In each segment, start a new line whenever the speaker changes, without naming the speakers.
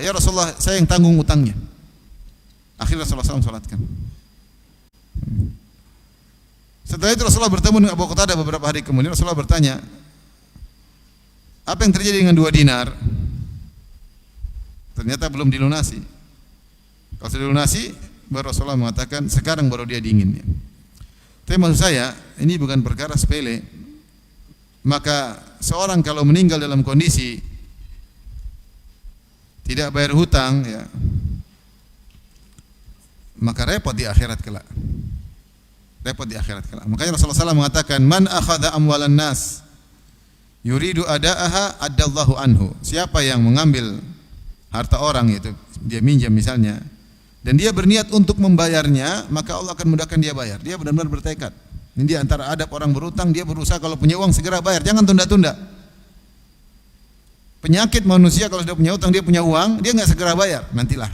Ya Rasulullah, saya yang tanggung utangnya. Akhirnya Rasulullah SAW salatkan. Setelah itu Rasulullah bertemu dengan Abu Qatadah beberapa hari kemudian. Rasulullah bertanya, apa yang terjadi dengan 2 dinar? Ternyata belum dilunasi. Kalau sudah dilunasi, baru Rasulullah mengatakan, sekarang baru dia dingin. Tapi maksud saya, ini bukan perkara sepele. Maka seorang kalau meninggal dalam kondisi tidak bayar hutang, ya, maka repot di akhirat kelak. Repot di akhirat kelak. Makanya Rasulullah SAW mengatakan, man akhadha amwalan nas yuridu ada'aha addallahu anhu. Siapa yang mengambil harta orang, itu dia minjam misalnya, dan dia berniat untuk membayarnya, maka Allah akan mudahkan dia bayar. Dia benar-benar bertekad. Ini di antara adab orang berutang, dia berusaha kalau punya uang segera bayar, jangan tunda-tunda. Penyakit manusia kalau sudah punya utang, dia punya uang, dia enggak segera bayar. Nantilah.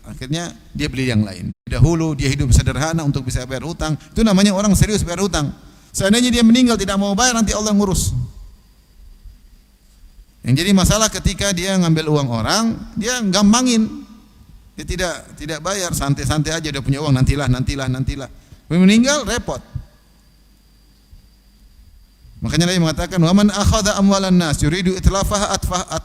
Akhirnya dia beli yang lain. Dahulu dia hidup sederhana untuk bisa bayar hutang. Itu namanya orang serius bayar hutang. Seandainya dia meninggal tidak mau bayar, nanti Allah ngurus. Yang jadi masalah ketika dia ngambil uang orang, dia gampangin. Dia tidak bayar, santai-santai aja, dia punya uang, nantilah. Meninggal repot. Makanya Nabi mengatakan, wa man akhadha amwalan nas yuridu itlafaha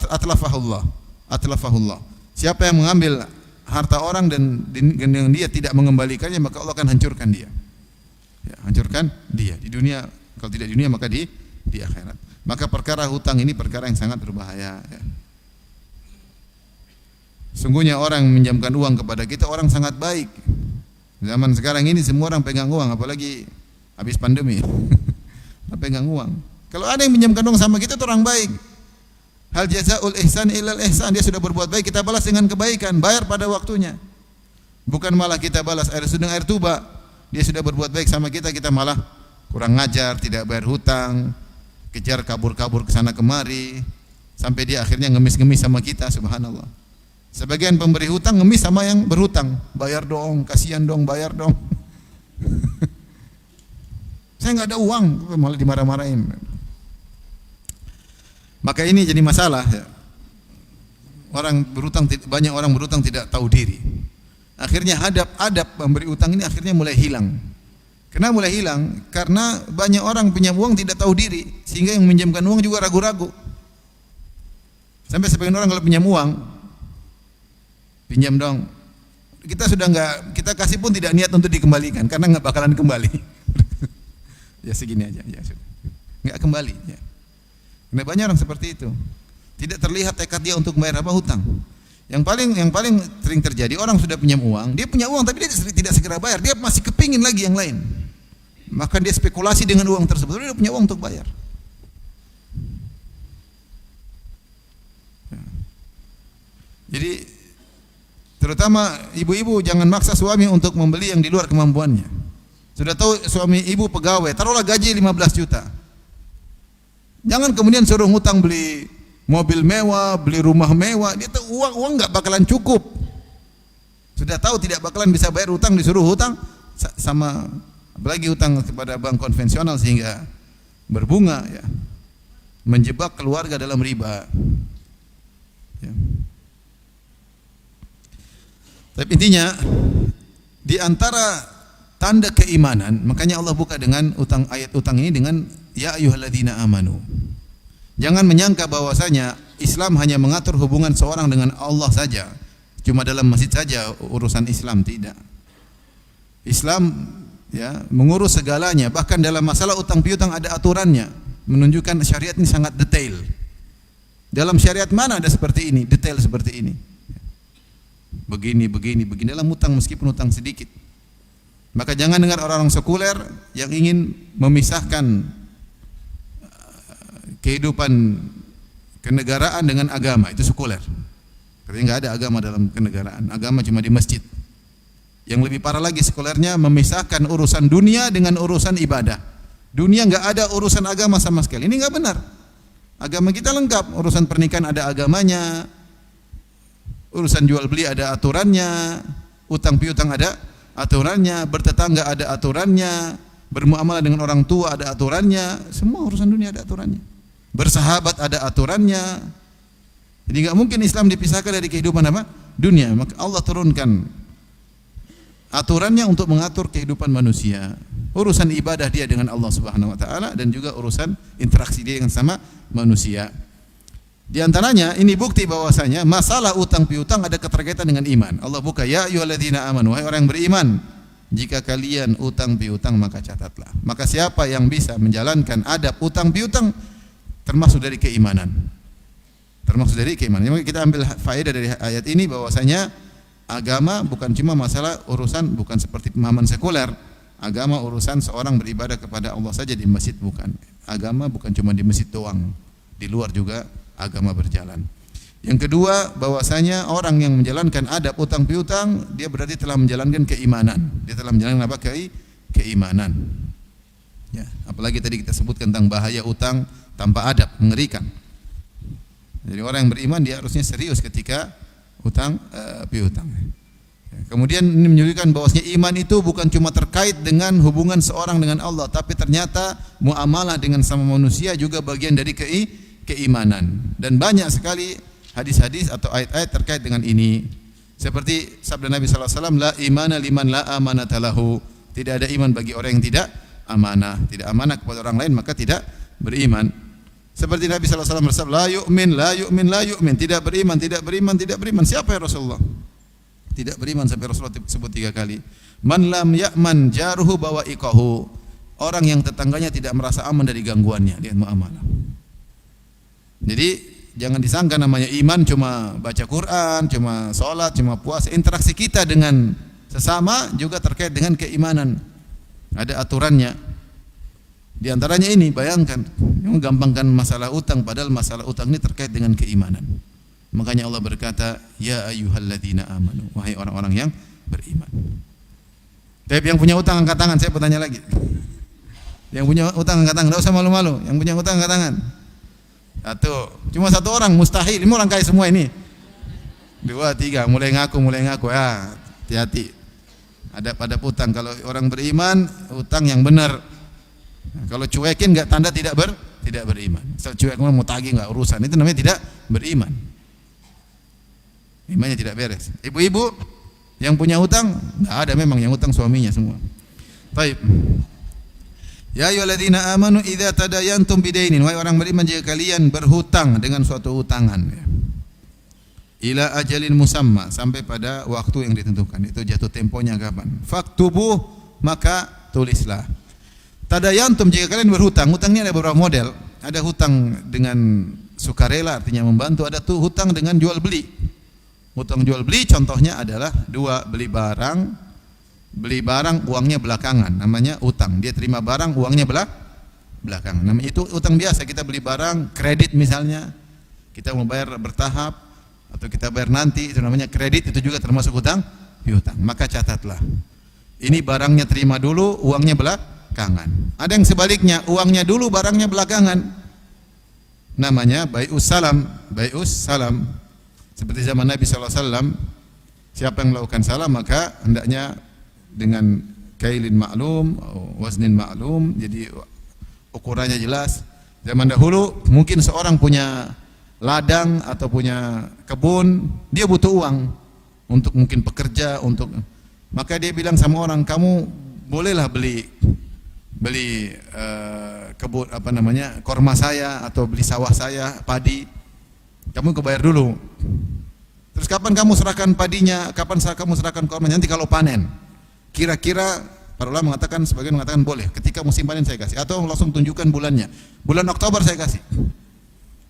atlafahullah. Siapa yang mengambil harta orang dan dengan dia tidak mengembalikannya, maka Allah akan hancurkan dia. Ya, hancurkan dia di dunia, kalau tidak di dunia maka di akhirat. Maka perkara hutang ini perkara yang sangat berbahaya, ya. Sungguhnya orang meminjamkan uang kepada kita orang sangat baik. Zaman sekarang ini semua orang pegang uang, apalagi habis pandemi. Pegang uang. Kalau ada yang minjamkan uang sama kita itu orang baik. Hal jazaul ihsan illal ihsan, dia sudah berbuat baik, kita balas dengan kebaikan, bayar pada waktunya. Bukan malah kita balas air sudeng air tuba. Dia sudah berbuat baik sama kita, kita malah kurang ngajar, tidak bayar hutang, kejar kabur-kabur ke sana kemari, sampai dia akhirnya ngemis-ngemis sama kita, subhanallah. Sebagian pemberi hutang ngemis sama yang berhutang, bayar dong, kasihan dong, bayar dong. Saya nggak ada uang, malah dimarah-marahin. Maka ini jadi masalah. Banyak orang berutang tidak tahu diri. Akhirnya adab memberi utang ini akhirnya mulai hilang. Kenapa mulai hilang? Karena banyak orang punya uang tidak tahu diri, sehingga yang meminjamkan uang juga ragu-ragu. Sampai sebagian orang kalau pinjam uang, pinjam dong. Kita kasih pun tidak niat untuk dikembalikan, karena nggak bakalan kembali. Ya segini aja, ya sudah. Enggak kembali, ya. Karena banyak orang seperti itu. Tidak terlihat tekad dia untuk bayar hutang. Yang paling sering terjadi, orang sudah pinjam uang, dia punya uang tapi dia tidak segera bayar, dia masih kepingin lagi yang lain. Maka dia spekulasi dengan uang tersebut, dia punya uang untuk bayar. Ya. Jadi terutama ibu-ibu jangan maksa suami untuk membeli yang di luar kemampuannya. Sudah tahu suami ibu pegawai, taruhlah gaji 15 juta. Jangan kemudian suruh ngutang beli mobil mewah, beli rumah mewah. Dia tahu uang enggak bakalan cukup. Sudah tahu tidak bakalan bisa bayar hutang, disuruh hutang sama, apalagi hutang kepada bank konvensional sehingga berbunga, ya. Menjebak keluarga dalam riba. Ya. Tapi intinya di antara tanda keimanan, makanya Allah buka dengan ayat utang ini dengan ya ayyuhalladzina amanu. Jangan menyangka bahwasanya Islam hanya mengatur hubungan seorang dengan Allah saja, cuma dalam masjid saja urusan Islam, tidak. Islam, ya, mengurus segalanya, bahkan dalam masalah utang piutang ada aturannya, menunjukkan syariat ini sangat detail. Dalam syariat mana ada seperti ini, detail seperti ini. Begini dalam utang meskipun utang sedikit. Maka jangan dengar orang-orang sekuler yang ingin memisahkan kehidupan kenegaraan dengan agama, itu sekuler. Karena enggak ada agama dalam kenegaraan, agama cuma di masjid. Yang lebih parah lagi sekulernya memisahkan urusan dunia dengan urusan ibadah. Dunia enggak ada urusan agama sama sekali. Ini enggak benar. Agama kita lengkap, urusan pernikahan ada agamanya, urusan jual beli ada aturannya, utang piutang ada aturannya, bertetangga ada aturannya, bermuamalah dengan orang tua ada aturannya, semua urusan dunia ada aturannya. Bersahabat ada aturannya. Jadi enggak mungkin Islam dipisahkan dari kehidupan apa? Dunia. Maka Allah turunkan aturannya untuk mengatur kehidupan manusia. Urusan ibadah dia dengan Allah Subhanahu wa taala dan juga urusan interaksi dia dengan sama manusia. Di antaranya ini bukti bahwasanya masalah utang piutang ada keterkaitan dengan iman. Allah buka, ya ayyuhalladzina amanu, wahai orang yang beriman, jika kalian utang piutang maka catatlah. Maka siapa yang bisa menjalankan adab utang piutang termasuk dari keimanan. Termasuk dari keimanan. Jadi kita ambil faedah dari ayat ini bahwasanya agama bukan cuma masalah urusan, bukan seperti pemahaman sekuler. Agama urusan seorang beribadah kepada Allah saja di masjid, bukan. Agama bukan cuma di masjid doang. Di luar juga agama berjalan. Yang kedua, bahwasanya orang yang menjalankan adab utang piutang, dia berarti telah menjalankan keimanan. Dia telah menjalankan apa? Keimanan. Ya, apalagi tadi kita sebutkan tentang bahaya utang tanpa adab, mengerikan. Jadi orang yang beriman dia harusnya serius ketika utang piutang. Kemudian ini menunjukkan bahwasanya iman itu bukan cuma terkait dengan hubungan seorang dengan Allah, tapi ternyata muamalah dengan sama manusia juga bagian dari keimanan. Dan banyak sekali hadis-hadis atau ayat-ayat terkait dengan ini. Seperti sabda Nabi sallallahu alaihi wasallam, la imana liman la amanata lahu. Tidak ada iman bagi orang yang tidak amanah, tidak amanah kepada orang lain maka tidak beriman. Seperti Nabi sallallahu alaihi wasallam bersabda, la yu'min, la yu'min, la yu'min. Tidak beriman, tidak beriman, tidak beriman. Siapa ya Rasulullah? Tidak beriman sampai Rasulullah sebut 3 kali. Man lam ya'man jaruhu bawa'iqahu. Orang yang tetangganya tidak merasa aman dari gangguannya, lihat muamalah. Jadi jangan disangka namanya iman cuma baca Quran, cuma sholat, cuma puasa. Interaksi kita dengan sesama juga terkait dengan keimanan. Ada aturannya. Di antaranya ini, bayangkan, yang menggampangkan masalah utang, padahal masalah utang ini terkait dengan keimanan. Makanya Allah berkata, ya ayyuhalladzina amanu, wahai orang-orang yang beriman. Tapi yang punya utang angkat tangan, saya bertanya lagi. Yang punya utang angkat tangan, enggak usah malu-malu. Yang punya utang angkat tangan. Satu, cuma 1 orang, mustahil. Ini orang kaya semua ini. 2, 3, mulai ngaku. Ya, hati-hati. Ada pada utang. Kalau orang beriman, utang yang benar. Kalau cuekin enggak tanda tidak beriman. Asal cuek mau tagih enggak urusan. Itu namanya tidak beriman. Imannya tidak beres. Ibu-ibu yang punya utang, enggak ada memang yang utang suaminya semua. Baik. Ya ayyuhalladzina amanu idza tadayantum bidainin, wahai orang beriman jika kalian berhutang dengan suatu utangan ya. Ila ajalin musamma, sampai pada waktu yang ditentukan. Itu jatuh temponya kapan? Faktubuh, maka tulislah. Tadayantum jika kalian berhutang, hutangnya ada beberapa model. Ada hutang dengan sukarela artinya membantu, ada tuh hutang dengan jual beli. Hutang jual beli contohnya adalah 2, beli barang uangnya belakangan, namanya utang. Dia terima barang uangnya belakangan, namanya itu utang biasa. Kita beli barang kredit misalnya, kita mau bayar bertahap atau kita bayar nanti, itu namanya kredit, itu juga termasuk hutang piutang. Maka catatlah, ini barangnya terima dulu, uangnya belakangan. Ada yang sebaliknya, uangnya dulu, barangnya belakangan, namanya bai'us salam. Seperti zaman Nabi SAW, siapa yang melakukan salam maka hendaknya dengan kailin ma'lum, waznin ma'lum, jadi ukurannya jelas. Zaman dahulu mungkin seorang punya ladang atau punya kebun, dia butuh uang untuk mungkin pekerja, maka dia bilang sama orang, kamu bolehlah beli kebun korma saya atau beli sawah saya, padi. Kamu kebayar dulu. Terus kapan kamu serahkan padinya? Kapan kamu serahkan kormanya? Nanti kalau panen. Kira-kira para ulama mengatakan, sebagian mengatakan boleh. Ketika musim panen saya kasih, atau langsung tunjukkan bulannya. Bulan Oktober saya kasih.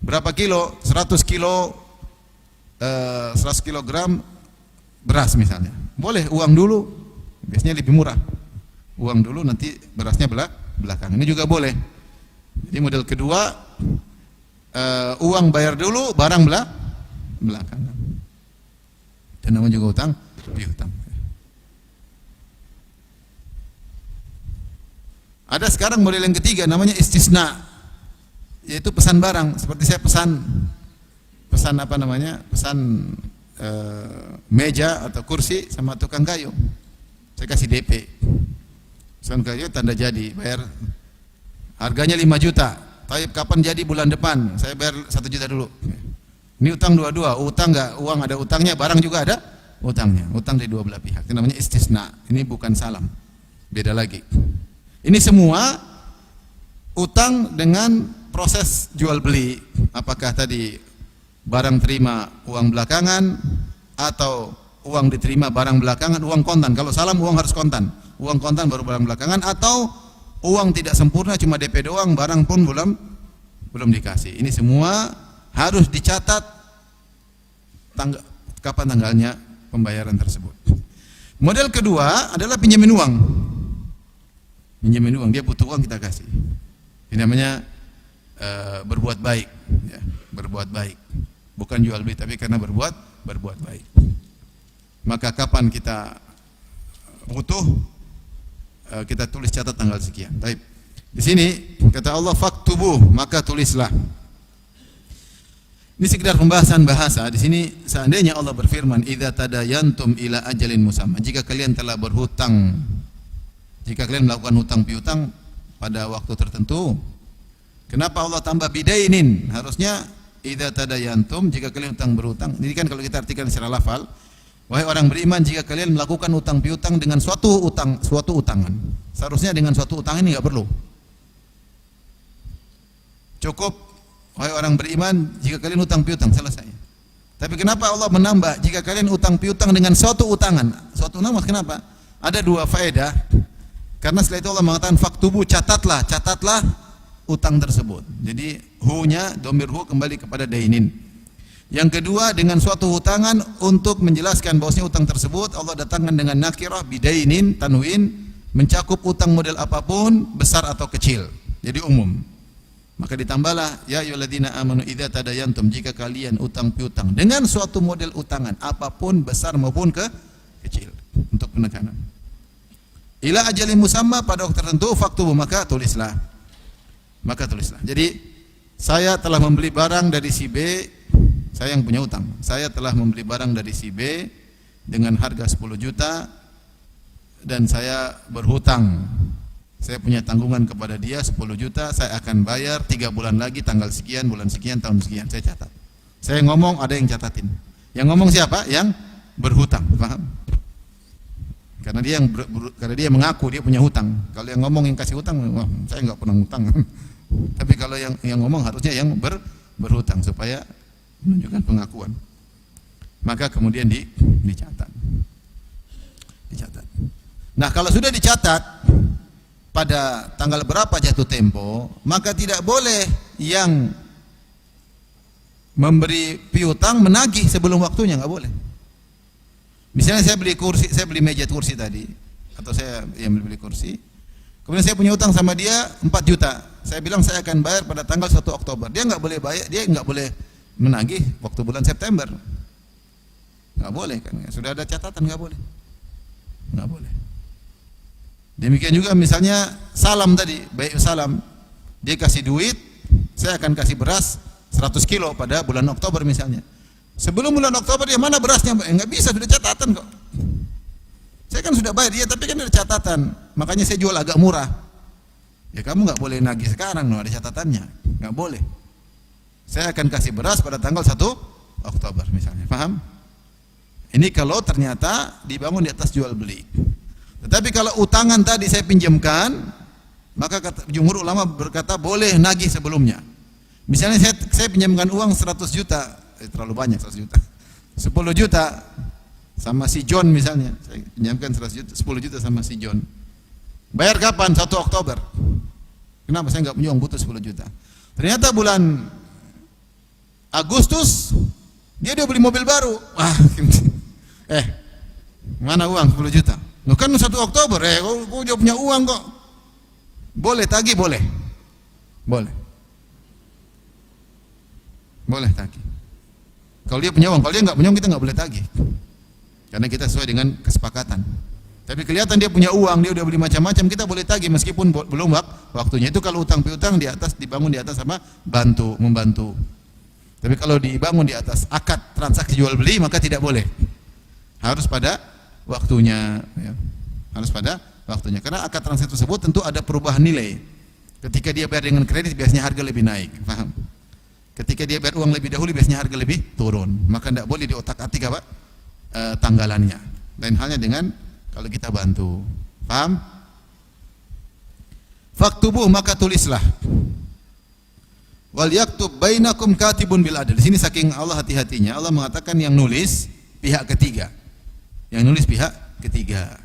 Berapa kilo? 100 kilogram beras misalnya. Boleh uang dulu. Biasanya lebih murah. Uang dulu, nanti berasnya belakang. Ini juga boleh. Jadi model kedua, uang bayar dulu, barang belakangan. Dan namanya juga utang piutang. Ada sekarang model yang ketiga, namanya istisna, yaitu pesan barang. Seperti saya pesan meja atau kursi sama tukang kayu, saya kasih DP. Pesan kayu tanda jadi, bayar harganya 5 juta. Tapi kapan jadi? Bulan depan. Saya bayar 1 juta dulu. Ini utang dua-dua, utang enggak, uang ada utangnya, barang juga ada utangnya. Utang dari dua belah pihak. Itu namanya istisna. Ini bukan salam. Beda lagi. Ini semua utang dengan proses jual beli. Apakah tadi barang terima uang belakangan atau uang diterima barang belakangan, uang kontan. Kalau salam uang harus kontan. Uang kontan baru barang belakangan, atau uang tidak sempurna cuma DP doang, barang pun belum dikasih. Ini semua harus dicatat kapan tanggalnya pembayaran tersebut. Model kedua adalah pinjamin uang. Pinjamin uang, dia butuh uang kita kasih. Ini namanya berbuat baik, ya, berbuat baik. Bukan jual beli, tapi karena berbuat baik. Maka kapan kita butuh, kita tulis, catat tanggal sekian. Baik. Di sini kata Allah faktubuh, maka tulislah. Ini sekedar pembahasan bahasa. Di sini seandainya Allah berfirman, "Idza tadayantum ila ajalin musamma." Jika kalian telah berhutang, jika kalian melakukan hutang piutang pada waktu tertentu. Kenapa Allah tambah bidainin? Harusnya idza tadayantum, jika kalian berhutang. Ini kan kalau kita artikan secara lafal, wahai orang beriman, jika kalian melakukan hutang piutang dengan suatu utangan. Seharusnya dengan suatu utang ini enggak perlu. Cukup, wahai orang beriman, jika kalian hutang piutang, selesai. Tapi kenapa Allah menambah jika kalian hutang piutang dengan suatu utangan? Suatu nama kenapa? Ada dua faedah. Karena setelah itu Allah mengatakan faktubu, catatlah utang tersebut. Jadi hu-nya, domir hu kembali kepada dainin. Yang kedua, dengan suatu hutangan untuk menjelaskan bahwasanya utang tersebut Allah datangkan dengan nakirah bidainin, tanwin, mencakup utang model apapun, besar atau kecil. Jadi umum. Maka ditambahlah ya ayyuhalladzina amanu idza tadayantum, jika kalian utang piutang dengan suatu model utangan apapun, besar maupun kecil, untuk penekanan. Ila ajalin musamma, pada waktu tertentu, faktubu, maka tulislah. Jadi saya telah membeli barang dari si B, saya yang punya utang. Saya telah membeli barang dari si B dengan harga 10 juta dan saya berhutang. Saya punya tanggungan kepada dia 10 juta, saya akan bayar 3 bulan lagi, tanggal sekian, bulan sekian, tahun sekian. Saya catat. Saya ngomong, ada yang catatin. Yang ngomong siapa? Yang berhutang, paham? Karena dia mengaku dia punya hutang. Kalau yang ngomong yang kasih hutang, wah, saya enggak pernah hutang. Tapi kalau yang ngomong harusnya yang berhutang, supaya menunjukkan pengakuan. Maka kemudian dicatat. Nah, kalau sudah dicatat pada tanggal berapa jatuh tempo, maka tidak boleh yang memberi piutang menagih sebelum waktunya, enggak boleh. Misalnya saya beli meja kursi tadi, atau saya yang beli kursi, kemudian saya punya utang sama dia 4 juta. Saya bilang saya akan bayar pada tanggal 1 Oktober. Dia enggak boleh bayar, dia enggak boleh menagih waktu bulan September. Enggak boleh kan? Sudah ada catatan, enggak boleh. Enggak boleh. Demikian juga misalnya salam tadi, baik salam. Dia kasih duit, saya akan kasih beras 100 kilo pada bulan Oktober misalnya. Sebelum bulan Oktober dia mana berasnya? Enggak bisa, sudah catatan kok. Saya kan sudah bayar dia, tapi kan ada catatan. Makanya saya jual agak murah. Ya kamu enggak boleh nagih sekarang, no, ada catatannya. Enggak boleh. Saya akan kasih beras pada tanggal 1 Oktober misalnya. Paham? Ini kalau ternyata dibangun di atas jual beli. Tetapi kalau utangan tadi saya pinjamkan, maka jumhur ulama berkata boleh nagih sebelumnya. Misalnya saya pinjamkan uang 100 juta, terlalu banyak 100 juta. 10 juta sama si John misalnya. Saya pinjamkan 100 juta, 10 juta sama si John. Bayar kapan? 1 Oktober. Kenapa saya enggak punya uang, butuh 10 juta. Ternyata bulan Agustus dia udah beli mobil baru. Wah, mana uang 10 juta? Loh kan 1 Oktober, kau udah punya uang kok. Boleh tagih, boleh. Boleh tagih. Kalau dia punya uang, kalau dia enggak punya uang, kita enggak boleh tagih. Karena kita sesuai dengan kesepakatan. Tapi kelihatan dia punya uang, dia udah beli macam-macam, kita boleh tagih meskipun belum waktunya. Itu kalau utang piutang dibangun di atas apa? Membantu. Tapi kalau dibangun di atas akad transaksi jual beli, maka tidak boleh. Harus pada waktunya, ya. Harus pada waktunya. Karena akad transaksi tersebut tentu ada perubahan nilai. Ketika dia bayar dengan kredit, biasanya harga lebih naik. Paham? Ketika dia bayar uang lebih dahulu biasanya harga lebih turun. Maka tidak boleh diotak-atik apa? Tanggalannya. Lain halnya dengan kalau kita bantu. Paham? Faktubuh, maka tulislah. Wal yaktub bainakum katibun bil adl. Di sini saking Allah hati-hatinya, Allah mengatakan yang nulis pihak ketiga. Yang nulis pihak ketiga.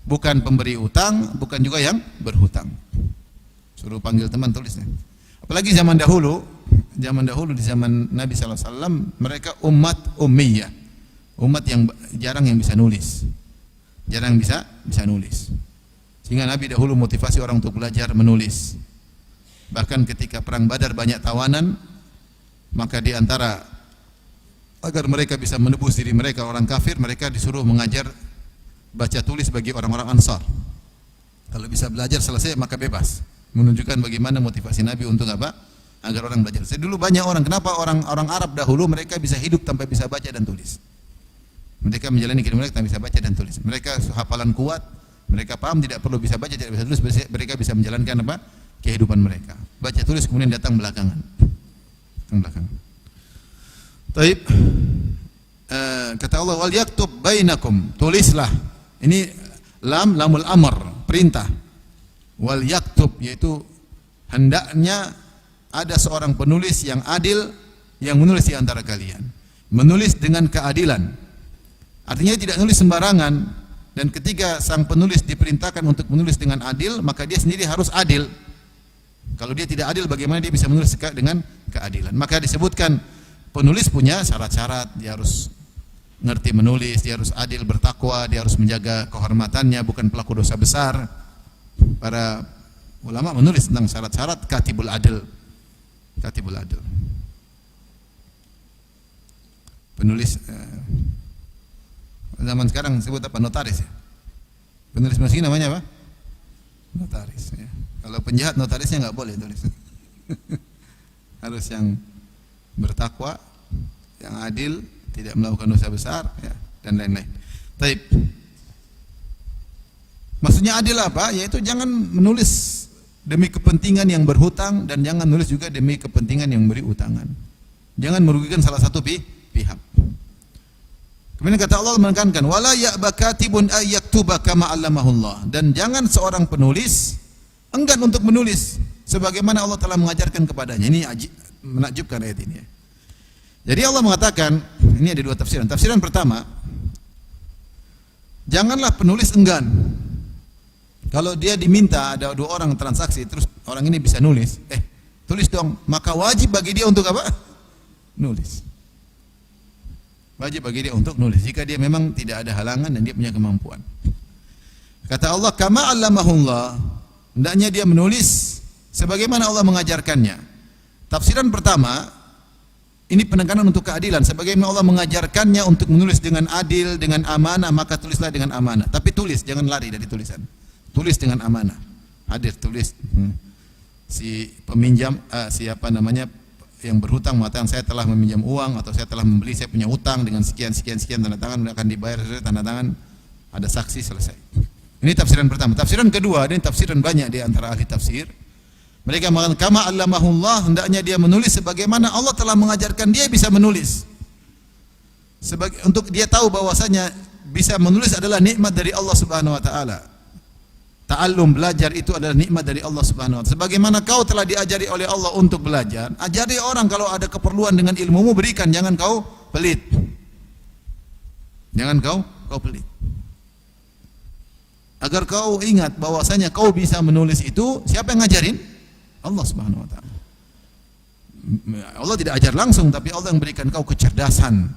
Bukan pemberi utang, bukan juga yang berhutang. Suruh panggil teman tulisnya. Apalagi zaman dahulu di zaman Nabi sallallahu alaihi wasallam, mereka umat ummiyah. Umat yang jarang yang bisa nulis. Jarang bisa nulis. Sehingga Nabi dahulu motivasi orang untuk belajar menulis. Bahkan ketika perang Badar banyak tawanan, maka di antara agar mereka bisa menebus diri mereka orang kafir, mereka disuruh mengajar baca tulis bagi orang-orang Ansar. Kalau bisa belajar selesai maka bebas. Menunjukkan bagaimana motivasi Nabi untuk apa? Agar orang belajar. Saya dulu banyak orang, kenapa orang Arab dahulu mereka bisa hidup tanpa bisa baca dan tulis? Mereka menjalani kehidupan mereka tanpa bisa baca dan tulis. Mereka hafalan kuat, mereka paham tidak perlu bisa baca, tidak bisa tulis, mereka bisa menjalankan apa? Kehidupan mereka. Baca tulis kemudian datang belakangan. Taib. Kata Allah, wal yaktub bainakum, tulislah. Ini lamul amr, perintah. Wal yaktub, yaitu hendaknya ada seorang penulis yang adil yang menulis di antara kalian. Menulis dengan keadilan. Artinya tidak nulis sembarangan, dan ketika sang penulis diperintahkan untuk menulis dengan adil, maka dia sendiri harus adil. Kalau dia tidak adil, bagaimana dia bisa menulis dengan keadilan? Maka disebutkan penulis punya syarat-syarat. Dia harus ngerti menulis, dia harus adil, bertakwa, dia harus menjaga kehormatannya, bukan pelaku dosa besar. Para ulama menulis tentang syarat-syarat katibul adil. Katibul adil. Penulis zaman sekarang sebut apa? Notaris ya. Penulis mesin namanya apa? Notaris ya. Kalau penjahat notarisnya nggak boleh tulis. Harus yang bertakwa, yang adil, tidak melakukan dosa besar ya, dan lain-lain. Taib. Maksudnya adil apa? Yaitu jangan menulis demi kepentingan yang berhutang dan jangan menulis juga demi kepentingan yang beri utangan. Jangan merugikan salah satu pihak. Kemudian kata Allah menekankan wala ya'ba katibun ay yaktuba kama 'allamahullah, dan jangan seorang penulis enggan untuk menulis sebagaimana Allah telah mengajarkan kepadanya. Ini menakjubkan ayat ini. Jadi Allah mengatakan, ini ada dua tafsiran. Tafsiran pertama, janganlah penulis enggan. Kalau dia diminta ada dua orang transaksi, terus orang ini bisa nulis, tulis dong, maka wajib bagi dia untuk apa? Nulis. Wajib bagi dia untuk nulis jika dia memang tidak ada halangan dan dia punya kemampuan. Kata Allah, kama 'allamahullah, hendaknya dia menulis sebagaimana Allah mengajarkannya. Tafsiran pertama, ini penekanan untuk keadilan. Sebagaimana Allah mengajarkannya untuk menulis dengan adil, dengan amanah, maka tulislah dengan amanah. Tapi tulis, jangan lari dari tulisan. Tulis dengan amanah. Hadir, tulis. Si peminjam, siapa namanya, yang berhutang mengatakan saya telah meminjam uang atau saya telah membeli, saya punya utang dengan sekian tanda tangan, akan dibayar sesuai tanda tangan, ada saksi, selesai. Ini tafsiran pertama. Tafsiran kedua, ini tafsiran banyak di antara ahli tafsir. Mereka mengatakan kama 'allamahullah, hendaknya dia menulis sebagaimana Allah telah mengajarkan dia bisa menulis. Untuk dia tahu bahwasanya bisa menulis adalah nikmat dari Allah Subhanahu wa taala. Ta'allum, belajar itu adalah nikmat dari Allah Subhanahu wa taala. Sebagaimana kau telah diajari oleh Allah untuk belajar, ajari orang kalau ada keperluan dengan ilmumu, berikan, jangan kau pelit. Jangan kau pelit. Agar kau ingat bahwasanya kau bisa menulis itu, siapa yang ngajarin? Allah Subhanahu wa taala. Allah tidak ajar langsung, tapi Allah yang berikan kau kecerdasan.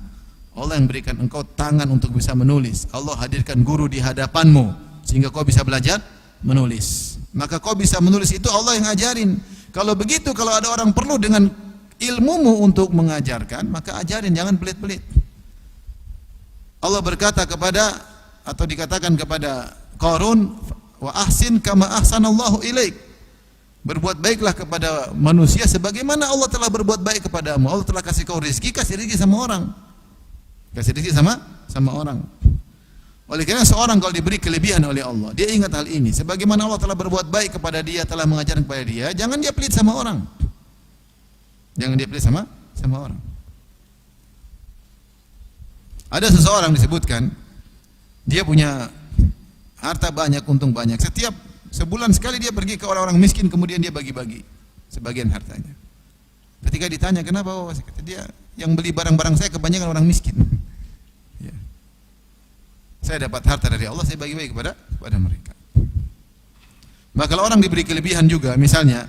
Allah yang berikan engkau tangan untuk bisa menulis. Allah hadirkan guru di hadapanmu sehingga kau bisa belajar menulis. Maka kau bisa menulis itu Allah yang ajarin. Kalau begitu, kalau ada orang perlu dengan ilmumu untuk mengajarkan, maka ajarin, jangan pelit-pelit. Allah berkata kepada, atau dikatakan kepada Qarun, wa ahsin kama ahsanallahu ilaik. Berbuat baiklah kepada manusia sebagaimana Allah telah berbuat baik kepadamu. Allah telah kasih kau rezeki, kasih rezeki sama orang. Kasih rezeki sama orang. Oleh karena seorang kalau diberi kelebihan oleh Allah, dia ingat hal ini. Sebagaimana Allah telah berbuat baik kepada dia, telah mengajarkan kepada dia, jangan dia pelit sama orang. Jangan dia pelit sama orang. Ada seseorang disebutkan, dia punya harta banyak, untung banyak. Setiap sebulan sekali dia pergi ke orang-orang miskin, kemudian dia bagi-bagi sebagian hartanya. Ketika ditanya kenapa, kata dia, yang beli barang-barang saya kebanyakan orang miskin. Ya. Saya dapat harta dari Allah, saya bagi-bagi kepada mereka. Maka kalau orang diberi kelebihan juga, misalnya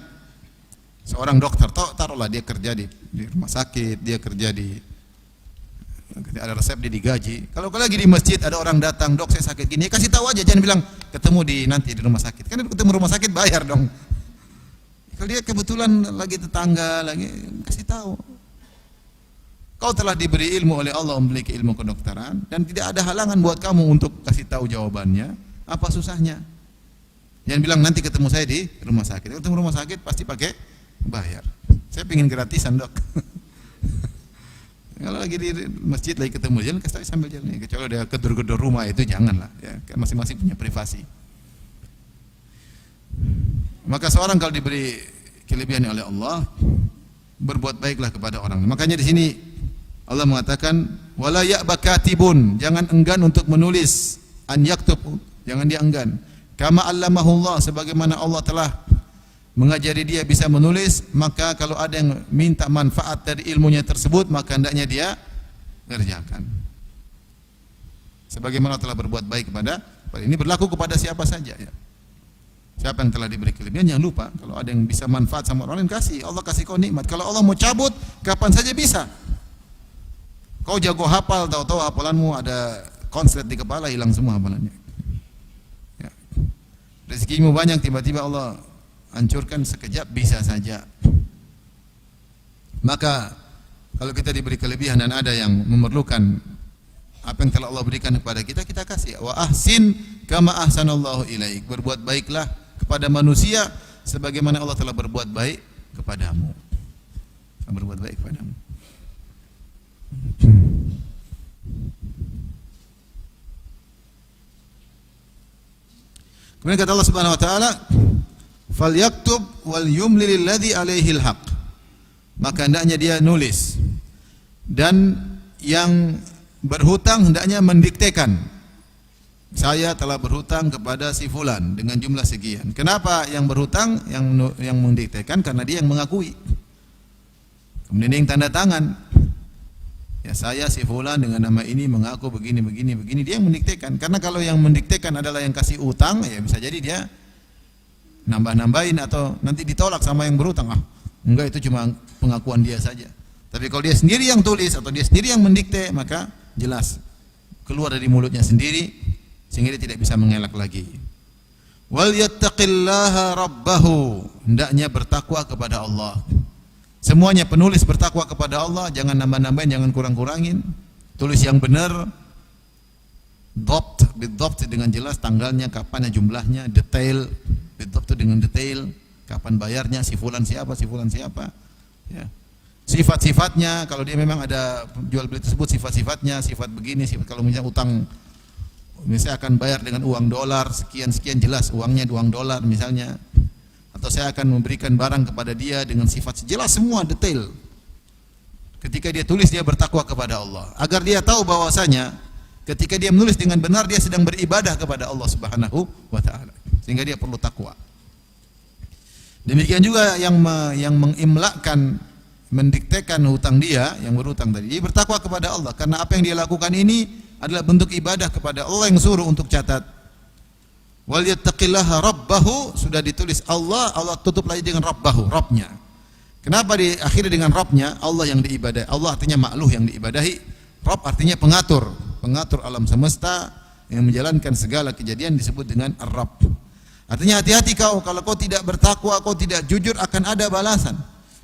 seorang dokter, taruhlah dia kerja di rumah sakit, dia kerja ada resep dia digaji. Kalau lagi di masjid ada orang datang, dok saya sakit gini, ya kasih tahu aja, jangan bilang ketemu nanti di rumah sakit. Kan ketemu rumah sakit bayar dong. Kalau dia kebetulan lagi tetangga, kasih tahu. Kau telah diberi ilmu oleh Allah, memiliki ilmu kedokteran, dan tidak ada halangan buat kamu untuk kasih tahu jawabannya. Apa susahnya? Jangan bilang nanti ketemu saya di rumah sakit. Ketemu rumah sakit pasti pakai bayar. Saya pingin gratisan dok. Kalau lagi di masjid lagi ketemu, jangan kasih tahu sambil jalan. Kecuali ada gedor-gedor rumah, itu janganlah. Ya, masing-masing punya privasi. Maka seorang kalau diberi kelebihan oleh Allah, berbuat baiklah kepada orang. Makanya di sini Allah mengatakan wala ya'ba katibun, jangan enggan untuk menulis, an yaktub, jangan dia enggan. Kama allamahullah, sebagaimana Allah telah mengajari dia bisa menulis, maka kalau ada yang minta manfaat dari ilmunya tersebut, maka hendaknya dia kerjakan. Sebagaimana telah berbuat baik kepada ini berlaku kepada siapa saja ya. Siapa yang telah diberi kelebihan, jangan lupa kalau ada yang bisa manfaat sama orang lain, kasih. Allah kasih kau nikmat. Kalau Allah mau cabut, kapan saja bisa. Kau jago hafal, tahu-tahu hafalanmu ada konslet di kepala, hilang semua hafalannya. Ya. Rezekimu banyak, tiba-tiba Allah hancurkan sekejap, bisa saja. Maka kalau kita diberi kelebihan dan ada yang memerlukan apa yang telah Allah berikan kepada kita, kita kasih. Wa ahsin kama ahsanallahu ilaik. Berbuat baiklah kepada manusia sebagaimana Allah telah berbuat baik kepadamu. Berbuat baik kepadamu. Kemudian kata Allah Subhanahu wa taala, "Falyaktub wal yumli lilladzi 'alaihil haq." Maka hendaknya dia nulis, dan yang berhutang hendaknya mendiktekan, saya telah berhutang kepada si fulan dengan jumlah sekian. Kenapa yang berhutang yang mendiktekan? Karena dia yang mengakui. Kemudian dia yang tanda tangan. Ya, saya si fulan dengan nama ini mengaku begini, dia yang mendiktekan. Karena kalau yang mendiktekan adalah yang kasih utang, ya bisa jadi dia nambah-nambahin atau nanti ditolak sama yang berhutang. Enggak, itu cuma pengakuan dia saja. Tapi kalau dia sendiri yang tulis atau dia sendiri yang mendikte, maka jelas keluar dari mulutnya sendiri sehingga dia tidak bisa mengelak lagi. Wal yattaqillaha rabbahu, hendaknya bertakwa kepada Allah. Semuanya penulis bertakwa kepada Allah, jangan nambah-nambahin, jangan kurang-kurangin. Tulis yang benar. Bidabt dengan jelas tanggalnya, kapannya, jumlahnya, detail. Bidabt dengan detail, kapan bayarnya, si fulan siapa. Ya. Sifat-sifatnya, kalau dia memang ada jual beli tersebut, sifat-sifatnya, sifat begini, sifat kalau misalnya utang, misalnya akan bayar dengan uang dolar sekian jelas uangnya uang dolar misalnya, atau saya akan memberikan barang kepada dia dengan sifat jelas semua detail. Ketika dia tulis, dia bertakwa kepada Allah agar dia tahu bahwasanya ketika dia menulis dengan benar, dia sedang beribadah kepada Allah Subhanahu wa taala, sehingga dia perlu takwa. Demikian juga yang mengimlakkan, mendiktekan hutang dia, yang berhutang tadi, dia bertakwa kepada Allah karena apa yang dia lakukan ini adalah bentuk ibadah kepada Allah yang suruh untuk catat. Wal yattaqillaha rabbahu, sudah ditulis Allah tutup lagi dengan rabbahu, Rabbnya. Kenapa diakhiri dengan Rabbnya? Allah yang diibadahi. Allah artinya makhluk yang diibadahi. Rabb artinya pengatur alam semesta yang menjalankan segala kejadian disebut dengan Ar-Rabb. Artinya hati-hati kau, kalau kau tidak bertakwa, kau tidak jujur, akan ada balasan.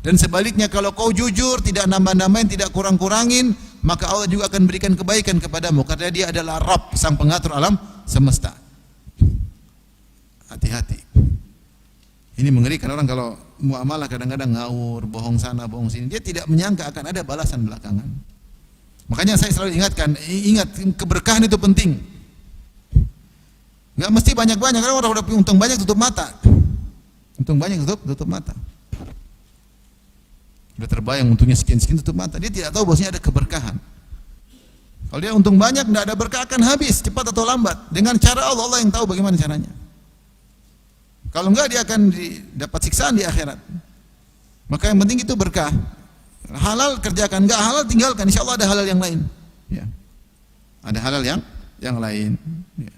Dan sebaliknya kalau kau jujur, tidak nambah-nambahin, tidak kurang-kurangin, maka Allah juga akan berikan kebaikan kepadamu karena dia adalah Rabb, sang pengatur alam semesta. Hati-hati. Ini mengerikan orang kalau muamalah kadang-kadang ngawur, bohong sana, bohong sini. Dia tidak menyangka akan ada balasan belakangan. Makanya saya selalu ingatkan, ingat keberkahan itu penting. Enggak mesti banyak-banyak, karena orang udah untung banyak tutup mata. Untung banyak tutup mata. Udah terbayang untungnya sekian-sekian, tutup mata. Dia tidak tahu bahwasanya ada keberkahan. Kalau dia untung banyak, tidak ada berkah, akan habis cepat atau lambat. Dengan cara Allah, Allah yang tahu bagaimana caranya. Kalau enggak, dia akan dapat siksaan di akhirat. Maka yang penting itu berkah. Halal kerjakan, enggak halal tinggalkan. Insya Allah ada halal yang lain. Ya. Ada halal yang lain. Ya.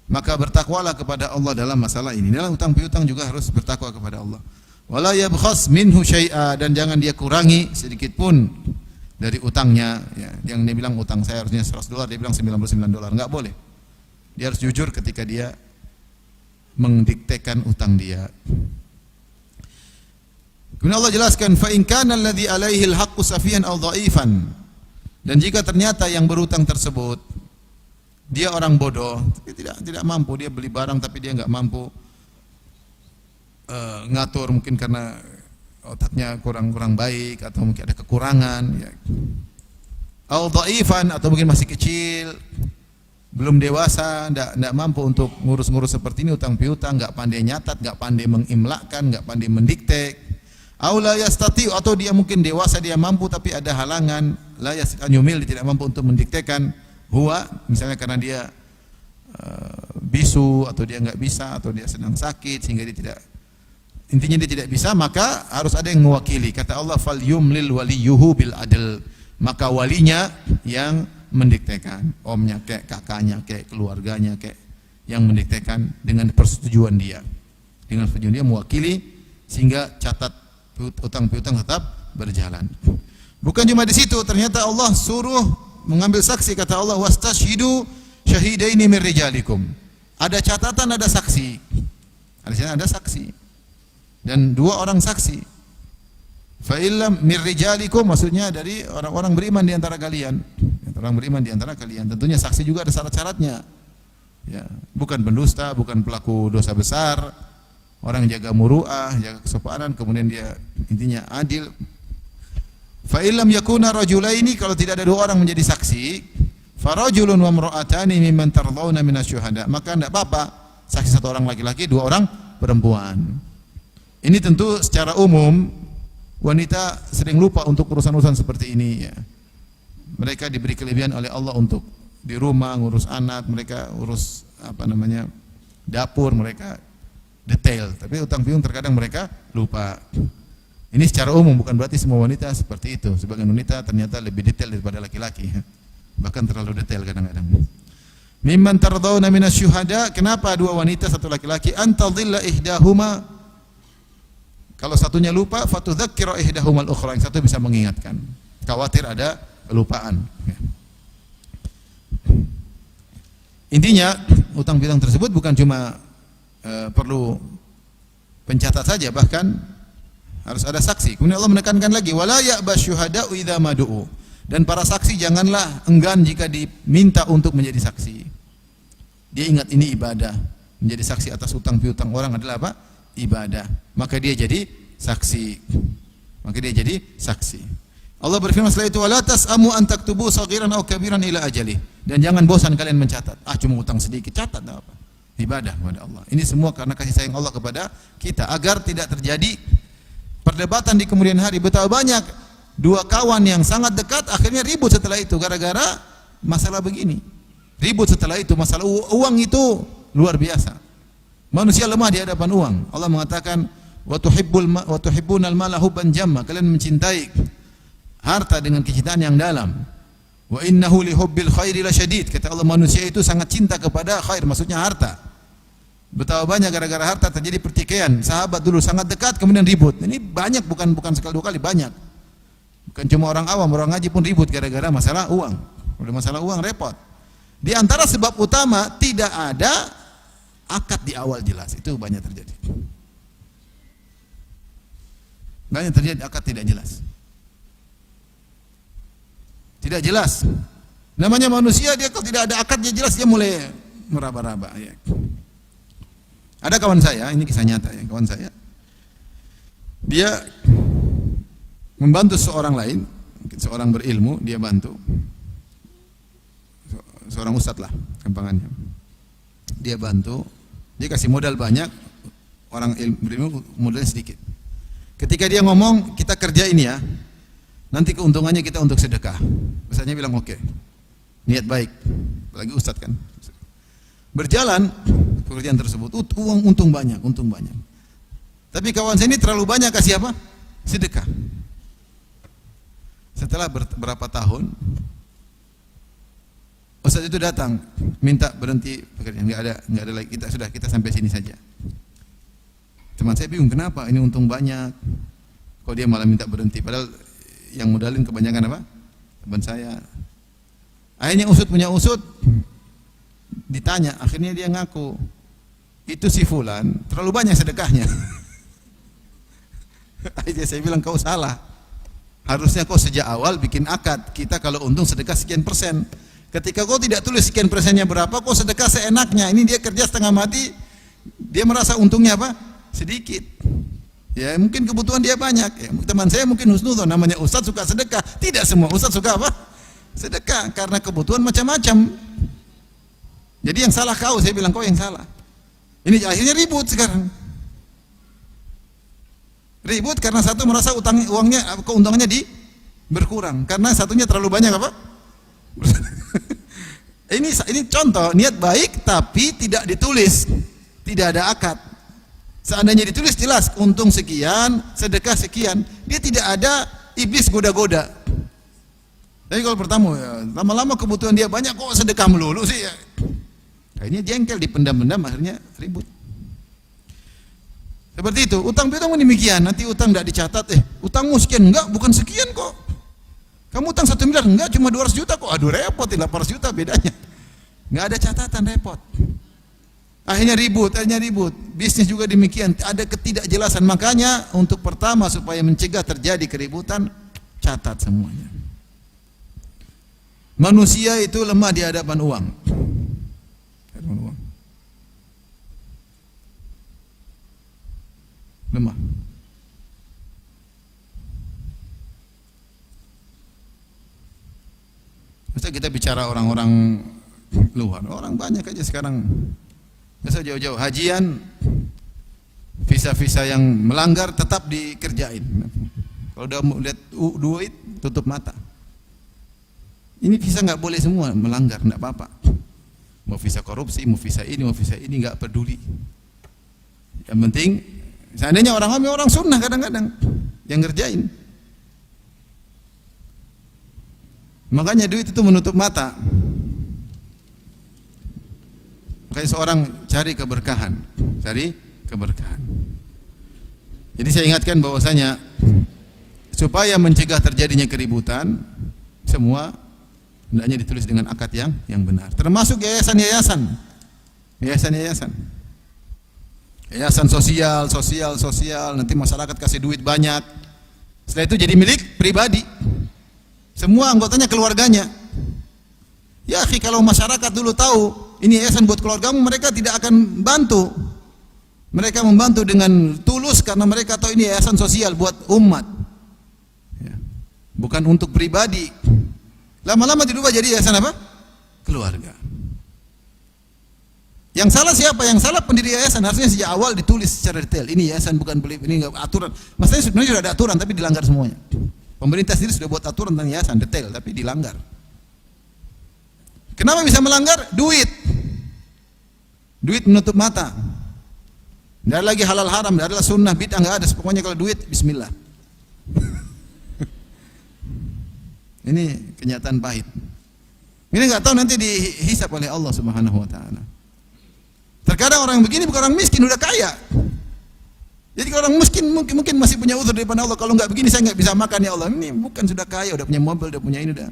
Maka bertakwalah kepada Allah dalam masalah ini. Dalam utang piutang juga harus bertakwa kepada Allah. Wala yabkhas minhu syai'a, dan jangan dia kurangi sedikit pun dari utangnya, ya. Yang dia bilang utang saya harusnya $100, dia bilang $99, enggak boleh. Dia harus jujur ketika dia mendiktekan utang dia. Kemudian Allah jelaskan, fa in kana alladhi alaihi al-haqqu safihan aw dha'ifan, dan jika ternyata yang berutang tersebut dia orang bodoh, tapi tidak mampu, dia beli barang tapi dia enggak mampu ngatur, mungkin karena otaknya kurang baik atau mungkin ada kekurangan, ya. Au dhaifan, atau mungkin masih kecil, belum dewasa, enggak mampu untuk ngurus-ngurus seperti ini, utang piutang, enggak pandai nyatat, enggak pandai mengimlakkan, enggak pandai mendikte. Au la yastati, atau dia mungkin dewasa, dia mampu tapi ada halangan, la yastanyumil, dia tidak mampu untuk mendiktekan. Huwa, misalnya karena dia bisu, atau dia enggak bisa, atau dia sedang sakit sehingga dia tidak, intinya dia tidak bisa, maka harus ada yang mewakili. Kata Allah, fal yumlil waliyuhu bil adl, maka walinya yang mendiktekan, omnya kayak kakaknya kayak keluarganya kayak yang mendiktekan dengan persetujuan dia, dengan persetujuan dia mewakili, sehingga catat utang piutang tetap berjalan. Bukan cuma di situ, ternyata Allah suruh mengambil saksi. Kata Allah, wastashhidu syahidaini min rijalikum, ada catatan, ada saksi. Ada saksi dan 2 orang saksi. Fa illam mir rijalikum, maksudnya dari orang-orang beriman di antara kalian. Orang beriman di antara kalian. Tentunya saksi juga ada syarat-syaratnya. Ya, bukan pendusta, bukan pelaku dosa besar, orang jaga muru'ah, jaga kesopanan, kemudian dia intinya adil. Fa illam yakuna rajulaini, kalau tidak ada 2 orang menjadi saksi, farajulun wa imra'atani mimman tardawna minasyuhada, maka enggak apa-apa saksi 1 orang laki-laki, 2 orang perempuan. Ini tentu secara umum wanita sering lupa untuk urusan-urusan seperti ini, ya. Mereka diberi kelebihan oleh Allah untuk di rumah ngurus anak, mereka urus dapur, mereka detail. Tapi utang piutang terkadang mereka lupa. Ini secara umum, bukan berarti semua wanita seperti itu. Sebagian wanita ternyata lebih detail daripada laki-laki, bahkan terlalu detail kadang-kadang. Mimman tardawna minasyuhada, kenapa 2 wanita 1 laki-laki? Antadhilla ihdahuma, kalau satunya lupa, fatudzakkira ihdahumal ukhra, yang satu bisa mengingatkan. Khawatir ada kelupaan. Intinya utang piutang tersebut bukan cuma perlu pencatat saja, bahkan harus ada saksi. Kemudian Allah menekankan lagi, wala ya'ba syuhada'u idza madu'u, dan para saksi janganlah enggan jika diminta untuk menjadi saksi. Dia ingat ini ibadah, menjadi saksi atas utang piutang orang adalah apa? Ibadah. Maka dia jadi saksi. Allah berfirman setelah itu, wala tas'amu an taktubu saghiran aw kabiran ila ajali, dan jangan bosan kalian mencatat. Cuma utang sedikit, catat enggak apa. Ibadah kepada Allah. Ini semua karena kasih sayang Allah kepada kita, agar tidak terjadi perdebatan di kemudian hari. Betapa banyak 2 kawan yang sangat dekat akhirnya ribut setelah itu gara-gara masalah begini. Ribut setelah itu masalah uang, itu luar biasa. Manusia lemah di hadapan uang. Allah mengatakan, wa tuhibbunal mala hubban jamma, kalian mencintai harta dengan kecintaan yang dalam. Wa innahu li hubbil khairi lasyadid, kata Allah, manusia itu sangat cinta kepada khair, maksudnya harta. Betapa banyak gara-gara harta terjadi pertikaian. Sahabat dulu sangat dekat kemudian ribut. Ini banyak, bukan sekali 2 kali, banyak. Bukan cuma orang awam, orang ngaji pun ribut gara-gara masalah uang. Udah masalah uang repot. Di antara sebab utama tidak ada akad di awal jelas, itu banyak terjadi. Banyak terjadi akad tidak jelas. Tidak jelas. Namanya manusia, dia kalau tidak ada akadnya jelas dia mulai meraba-raba. Ya. Ada kawan saya, ini kisah nyata ya, kawan saya. Dia membantu seorang lain, seorang berilmu, dia bantu. Seorang ustadz lah, gampangannya. Dia bantu. Dia kasih modal banyak, orang berilmu modalnya sedikit. Ketika dia ngomong, kita kerja ini ya, nanti keuntungannya kita untuk sedekah. Ustaznya bilang oke, niat baik, apalagi ustadz kan. Berjalan pekerjaan tersebut, uang untung banyak. Tapi kawan saya ini terlalu banyak kasih apa? Sedekah. Setelah beberapa tahun, ustadz itu datang, minta berhenti pekerjaan, nggak ada lagi, kita sampai sini saja. Teman saya bingung, kenapa? Ini untung banyak, kok dia malah minta berhenti? Padahal yang modalin kebanyakan apa? Teman saya. Akhirnya punya usut, ditanya, akhirnya dia ngaku, itu si fulan terlalu banyak sedekahnya. Akhirnya saya bilang, kau salah. Harusnya kau sejak awal bikin akad, kita kalau untung sedekah sekian persen. Ketika kau tidak tulis sekian persennya berapa, kau sedekah seenaknya. Ini dia kerja setengah mati, dia merasa untungnya apa? Sedikit. Ya mungkin kebutuhan dia banyak. Ya, teman saya mungkin husnudzon, namanya ustaz suka sedekah. Tidak semua ustaz suka apa? Sedekah, karena kebutuhan macam-macam. Jadi yang salah kau, saya bilang kau yang salah. Ini akhirnya ribut sekarang. Ribut karena satu merasa keuntungannya berkurang, karena satunya terlalu banyak apa? Ini contoh niat baik tapi tidak ditulis, tidak ada akad. Seandainya ditulis jelas untung sekian, sedekah sekian, dia tidak ada iblis goda-goda. Tapi kalau pertama ya, lama-lama kebutuhan dia banyak, kok sedekah melulu sih ya. Akhirnya jengkel, dipendam-pendam, akhirnya ribut. Seperti itu, utang piutang demikian. Nanti utang tidak dicatat, utangmu sekian, enggak, bukan sekian kok. Kamu utang 1 miliar, enggak, cuma 200 juta kok. Aduh repot, 800 juta bedanya. Enggak ada catatan, repot. Akhirnya ribut. Bisnis juga demikian, ada ketidakjelasan. Makanya untuk pertama supaya mencegah terjadi keributan, catat semuanya. Manusia itu lemah di hadapan uang. Lemah. Masa kita bicara orang-orang luar, orang banyak aja sekarang. Masa jauh-jauh hajian, visa-visa yang melanggar tetap dikerjain. Kalau udah lihat duit, tutup mata. Ini visa nggak boleh semua melanggar, nggak apa-apa. Mau visa korupsi, mau visa ini nggak peduli. Yang penting, seandainya orang sunnah kadang-kadang yang ngerjain. Makanya duit itu menutup mata. Makanya seorang cari keberkahan. Jadi saya ingatkan bahwasanya supaya mencegah terjadinya keributan, semua hendaknya ditulis dengan akad yang benar. Termasuk yayasan-yayasan. Yayasan sosial, nanti masyarakat kasih duit banyak. Setelah itu jadi milik pribadi. Semua anggotanya keluarganya. Ya akhi, kalau masyarakat dulu tahu ini yayasan buat keluargamu, mereka tidak akan bantu. Mereka membantu dengan tulus karena mereka tahu ini yayasan sosial buat umat. Ya. Bukan untuk pribadi. Lama-lama dirubah jadi yayasan apa? Keluarga. Yang salah siapa? Yang salah pendiri yayasan. Harusnya sejak awal ditulis secara detail. Ini yayasan bukan beli, ini enggak aturan. Maksudnya sebenarnya sudah ada aturan tapi dilanggar semuanya. Pemerintah sendiri sudah buat aturan tentang yayasan detail tapi dilanggar. Kenapa bisa melanggar? Duit menutup mata. Tidak ada lagi halal haram, tidak ada sunnah bid'ah, nggak ada. Pokoknya kalau duit, bismillah. Ini kenyataan pahit. Ini nggak tahu nanti dihisap oleh Allah Subhanahu Wa Taala. Terkadang orang begini bukan orang miskin, udah kaya. Jadi kalau orang miskin mungkin masih punya uzur di depan Allah. Kalau nggak begini saya nggak bisa makan ya Allah. Ini bukan sudah kaya, udah punya mobil, udah punya ini udah.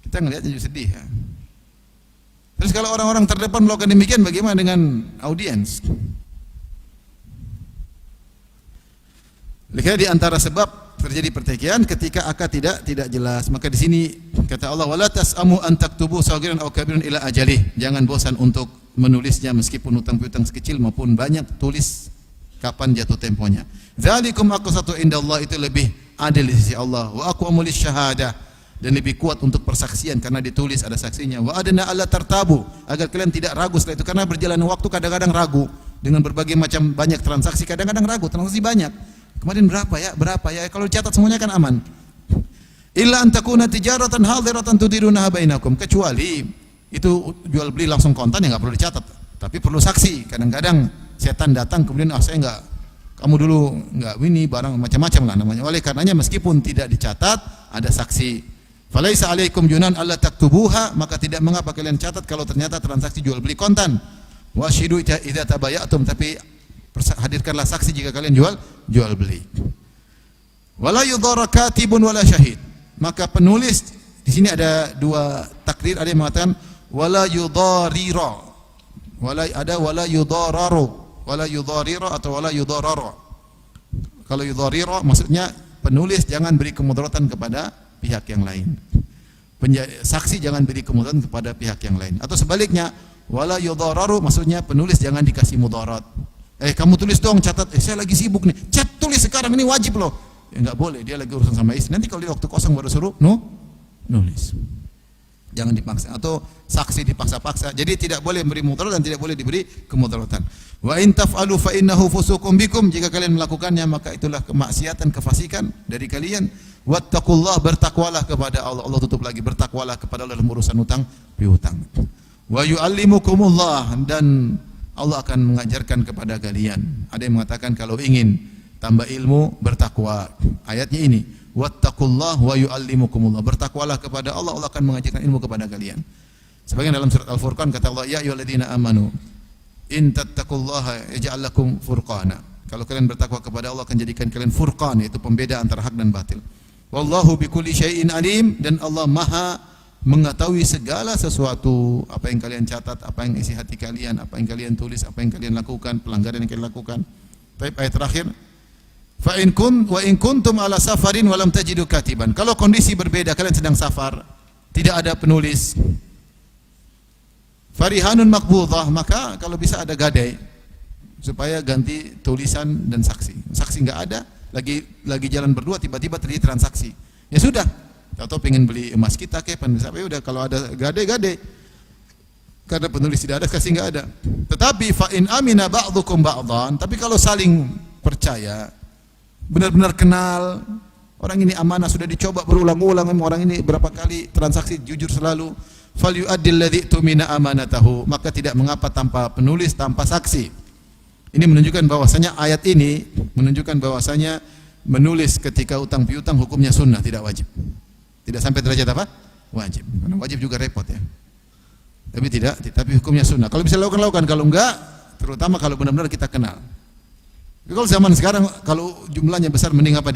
Kita ngelihatnya juga sedih ya. Terus kalau orang-orang terdepan melakukan demikian, bagaimana dengan audiens? Lihat di antara sebab terjadi pertikaian ketika akad tidak jelas. Maka di sini kata Allah, wala tas'amu an taktubu saghiran aw kabiran ila ajalih. Jangan bosan untuk menulisnya meskipun hutang piutang sekecil maupun banyak, tulis kapan jatuh temponya. Dzalikum aqsatu indallah, itu lebih adil di sisi Allah. Wa aqwamu lisyahadah, dan lebih kuat untuk persaksian karena ditulis ada saksinya. Wa adna alla tartabu, agar kalian tidak ragu setelah itu, karena berjalannya waktu kadang-kadang ragu. dengan berbagai macam banyak transaksi, kadang-kadang ragu, transaksi banyak. Kemarin berapa ya? Berapa ya? Kalau dicatat semuanya kan aman. Illa an takuna tijaratan hadiratan tudirunaha bainakum, kecuali itu jual beli langsung kontan ya nggak perlu dicatat, tapi perlu saksi. Kadang-kadang setan datang kemudian saya nggak, kamu dulu nggak ini barang macam-macam lah namanya. Oleh karenanya meskipun tidak dicatat ada saksi. Falaisa alaikum junan alla taktubuha, maka tidak mengapa kalian catat kalau ternyata transaksi jual beli kontan. Washidu idza tabayatum, tapi hadirkanlah saksi jika kalian jual beli. Wala yudhara katibun wala syahid, maka penulis di sini ada dua takdir, ada yang mengatakan wala yudharira, wala yudhararu, wala yudharira atau wala yudharara. Kalau yudharira maksudnya penulis jangan beri kemudaratan kepada pihak yang lain. Saksi jangan beri kemudaratan kepada pihak yang lain. Atau sebaliknya, wala yudhararu maksudnya penulis jangan dikasih mudarat. Kamu tulis dong, catat. Saya lagi sibuk nih. Tulis sekarang, ini wajib loh. Ya enggak boleh, dia lagi urusan sama istri. Nanti kalau di waktu kosong baru suruh nulis. Jangan dipaksa, atau saksi dipaksa-paksa. Jadi tidak boleh memberi mudarat dan tidak boleh diberi kemudaratan. Wa in taf'alu fa innahu fusuqum bikum, jika kalian melakukannya maka itulah kemaksiatan, kefasikan dari kalian. Wattaqullah, bertakwalah kepada Allah. Allah tutup lagi, bertakwalah kepada Allah dalam urusan utang piutang. Wa yu'allimukumullah, dan Allah akan mengajarkan kepada kalian. Ada yang mengatakan kalau ingin tambah ilmu bertakwa. Ayatnya ini, wattaqullah wa yu'allimukumullah, bertakwalah kepada Allah, Allah akan mengajarkan ilmu kepada kalian. Sebagian dalam surat Al-Furqan kata Allah, ya ayyuhalladzina amanu in tattaqullaha yaj'al lakum furqana. Kalau kalian bertakwa kepada Allah akan jadikan kalian furqan, yaitu pembeda antara hak dan batil. Wallahu bikulli syai'in alim, dan Allah Maha mengetahui segala sesuatu, apa yang kalian catat, apa yang isi hati kalian, apa yang kalian tulis, apa yang kalian lakukan, pelanggaran yang kalian lakukan. Baik, ayat terakhir. Fa in kuntum ala safarin wa lam tajidu katiban. Kalau kondisi berbeda, kalian sedang safar, tidak ada penulis. Farihanun maqbudah, maka kalau bisa ada gadai supaya ganti tulisan dan saksi. Saksi enggak ada, lagi jalan berdua tiba-tiba terjadi transaksi. Ya sudah, atau pengen beli emas kita kayak ya udah, kalau ada gadai. Karena penulis tidak ada, kasih enggak ada. Tetapi fa in amina ba'dukum ba'dhan, tapi kalau saling percaya, benar-benar kenal, orang ini amanah, sudah dicoba berulang-ulang, orang ini berapa kali transaksi jujur selalu, falyu'addil ladzi tumina amanatahu, maka tidak mengapa tanpa penulis, tanpa saksi. Ini menunjukkan bahwasanya ayat ini menunjukkan bahwasanya menulis ketika utang piutang hukumnya sunnah, tidak wajib. Tidak sampai derajat apa? Wajib. Karena wajib juga repot ya. Tapi hukumnya sunnah. Kalau bisa lakukan, kalau enggak, terutama kalau benar-benar kita kenal. Kalau zaman sekarang kalau jumlahnya besar mending apa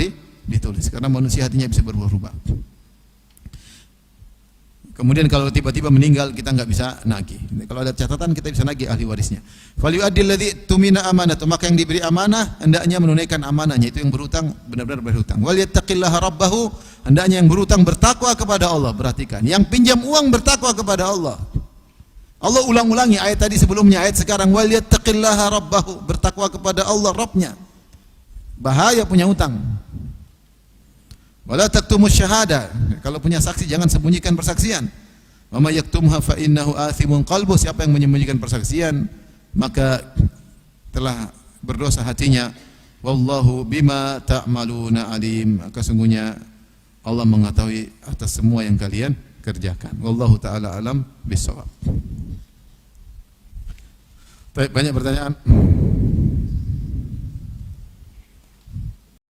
ditulis, karena manusia hatinya bisa berubah-ubah. Kemudian kalau tiba-tiba meninggal kita enggak bisa nagih. Kalau ada catatan kita bisa nagih ahli warisnya. Falyu'addil ladzi tumina amanatu, maka yang diberi amanah hendaknya menunaikan amanahnya, itu yang berhutang benar-benar berhutang. Wal yattaqillaha rabbahu, hendaknya yang berhutang bertakwa kepada Allah. Perhatikan, yang pinjam uang bertakwa kepada Allah. Allah ulang-ulangi ayat tadi sebelumnya, ayat sekarang, wal yattaqillaha rabbahu, bertakwa kepada Allah Rabbnya. Bahaya punya utang. Wala taktumus syahada, kalau punya saksi jangan sembunyikan persaksian. Wa may yaktumha fa innahu athimun qalbuh, siapa yang menyembunyikan persaksian maka telah berdosa hatinya. Wallahu bima ta'maluna alim, maka sungguhnya Allah mengetahui atas semua yang kalian kerjakan. Wallahu taala alam bissawab. Baik, banyak pertanyaan.